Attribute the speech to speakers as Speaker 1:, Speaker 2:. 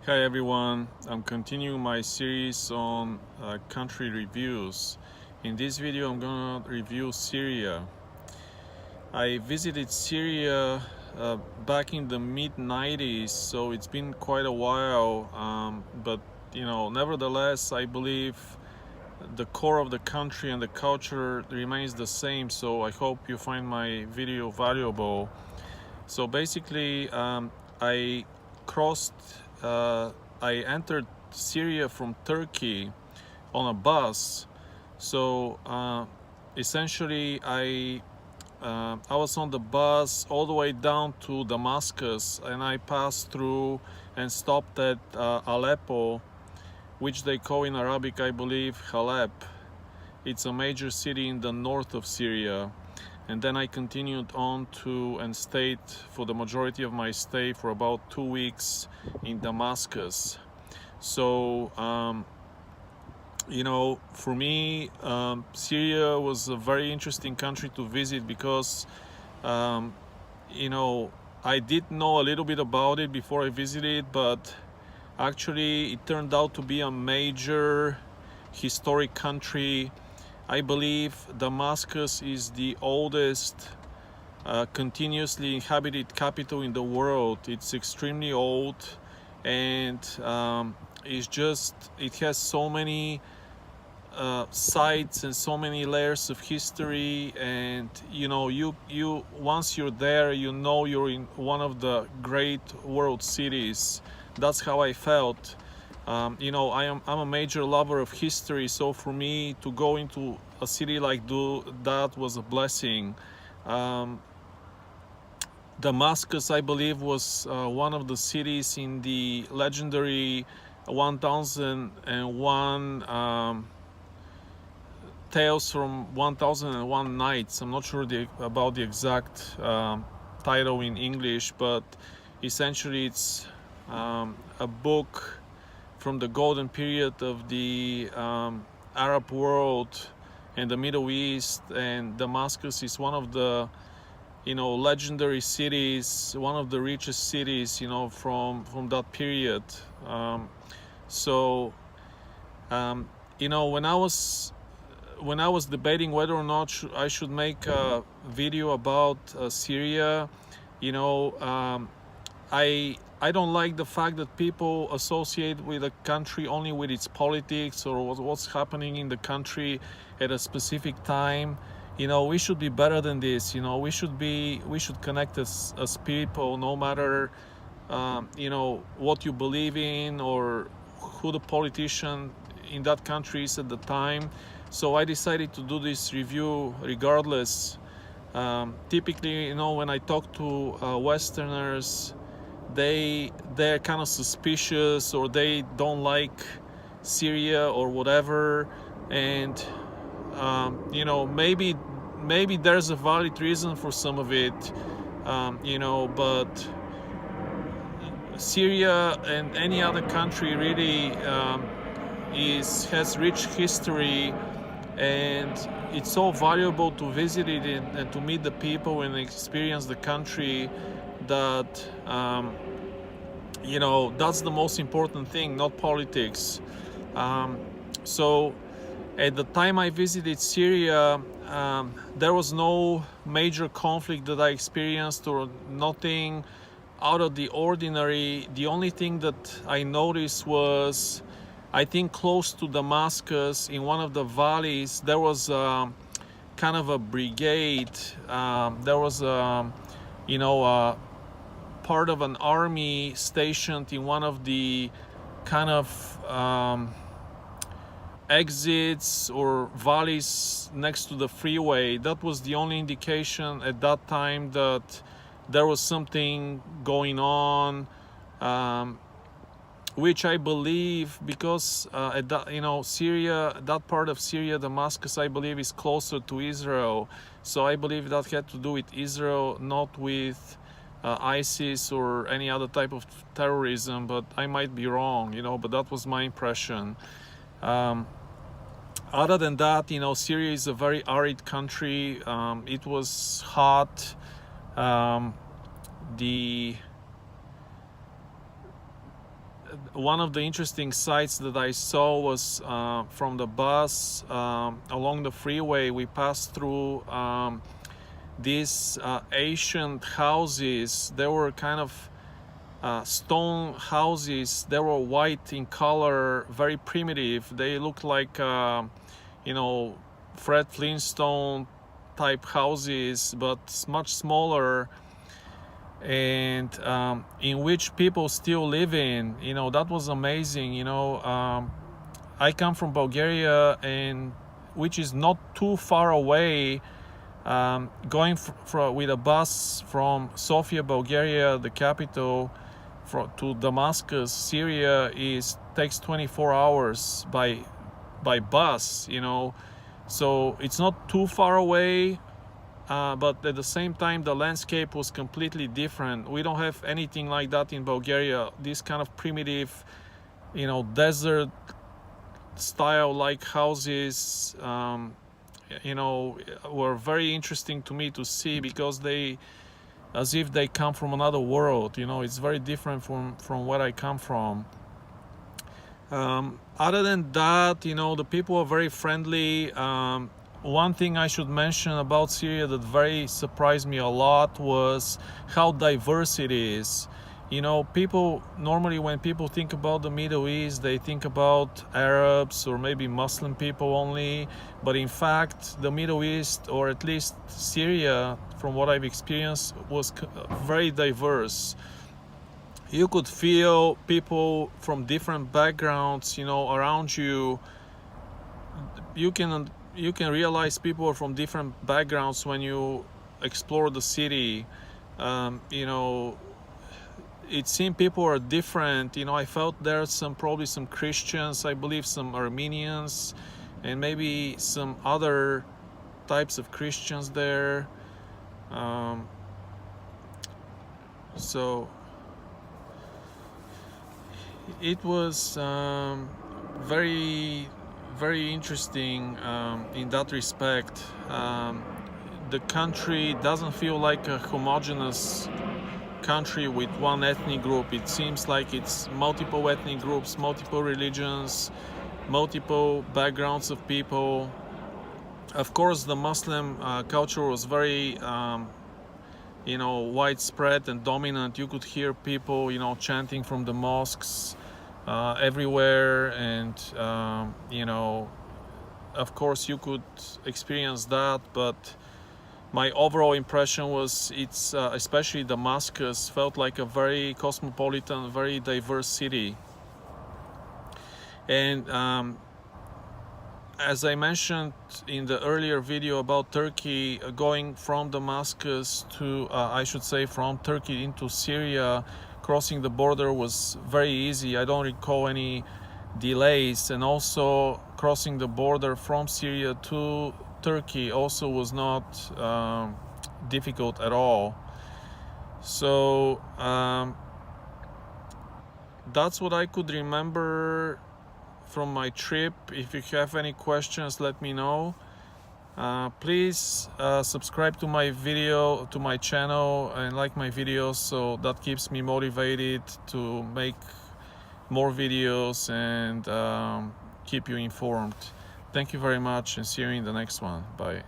Speaker 1: Hi everyone, I'm continuing my series on country reviews. In this video I'm gonna review Syria. I visited Syria back in the mid-90s, so it's been quite a while, but nevertheless I believe the core of the country and the culture remains the same, so I hope you find my video valuable. So basically, I crossed, I entered Syria from Turkey on a bus. So essentially, I was on the bus all the way down to Damascus, and I passed through and stopped at Aleppo, which they call in Arabic, I believe, Halep. It's a major city in the north of Syria. And then I continued on to and stayed for the majority of my stay for about 2 weeks in Damascus. So, for me, Syria was a very interesting country to visit because, um, I did know a little bit about it before I visited, but actually it turned out to be a major historic country. I believe Damascus is the oldest continuously inhabited capital in the world. It's extremely old, and it has so many sites and so many layers of history. And you once you're there, you're in one of the great world cities. That's how I felt. I'm a major lover of history, so for me to go into a city like that was a blessing. Damascus, I believe, was one of the cities in the legendary 1001 Tales from 1001 Nights. I'm not sure about the exact title in English, but essentially it's a book from the golden period of the Arab world and the Middle East, and Damascus is one of the legendary cities, one of the richest cities from that period. So when I was debating whether or not I should make a video about Syria, I don't like the fact that people associate with a country only with its politics or what's happening in the country at a specific time. We should be better than this. We should connect as people, no matter what you believe in or who the politician in that country is at the time. So I decided to do this review regardless. Typically, when I talk to Westerners, they're kind of suspicious, or they don't like Syria or whatever, and maybe there's a valid reason for some of it, but Syria and any other country really has rich history, and it's so valuable to visit it and to meet the people and experience the country that that's the most important thing, not politics. So at the time I visited Syria, there was no major conflict that I experienced, or nothing out of the ordinary. The only thing that I noticed was, I think close to Damascus, in one of the valleys, there was kind of a brigade. There was part of an army stationed in one of the kind of exits or valleys next to the freeway. That was the only indication at that time that there was something going on, which I believe, because at that, Syria, that part of Syria, Damascus, I believe, is closer to Israel. So I believe that had to do with Israel, not with ISIS or any other type of terrorism. But I might be wrong, but that was my impression. Other than that, Syria is a very arid country. It was hot. The one of the interesting sights that I saw was from the bus along the freeway. We passed through these ancient houses. They were kind of stone houses. They were white in color, very primitive. They looked like you know, Fred Flintstone type houses, but much smaller, and in which people still live in. You know, that was amazing. You know, I come from Bulgaria, and which is not too far away. Going with a bus from Sofia, Bulgaria, the capital, to Damascus, Syria, takes 24 hours by bus. You know, so it's not too far away. But at the same time, the landscape was completely different. We don't have anything like that in Bulgaria. This kind of primitive, you know, desert style like houses, you know, were very interesting to me to see, because as if they come from another world. You know, it's very different from where I come from. Other than that, you know, the people are very friendly. One thing I should mention about Syria that very surprised me a lot was how diverse it is. You know, people normally, when people think about the Middle East, they think about Arabs or maybe Muslim people only. But in fact, the Middle East, or at least Syria, from what I've experienced, was very diverse. You could feel people from different backgrounds, you know, around you. You can realize people are from different backgrounds when you explore the city. You know, it seemed people are different. You know, I felt there's probably some Christians, I believe some Armenians, and maybe some other types of Christians there. So it was very interesting in that respect. The country doesn't feel like a homogeneous country with one ethnic group. It seems like it's multiple ethnic groups, multiple religions, multiple backgrounds of people. Of course, the Muslim culture was very you know, widespread and dominant. You could hear people, you know, chanting from the mosques everywhere, and you know, of course you could experience that, but my overall impression was it's especially Damascus felt like a very cosmopolitan, very diverse city. And as I mentioned in the earlier video about Turkey, going from Damascus to I should say from Turkey into Syria, crossing the border was very easy. I don't recall any delays, and also crossing the border from Syria to Turkey also was not difficult at all. So that's what I could remember from my trip. If you have any questions, let me know. Please subscribe to my video, to my channel, and like my videos, so that keeps me motivated to make more videos and keep you informed. Thank you very much, and see you in the next one. Bye.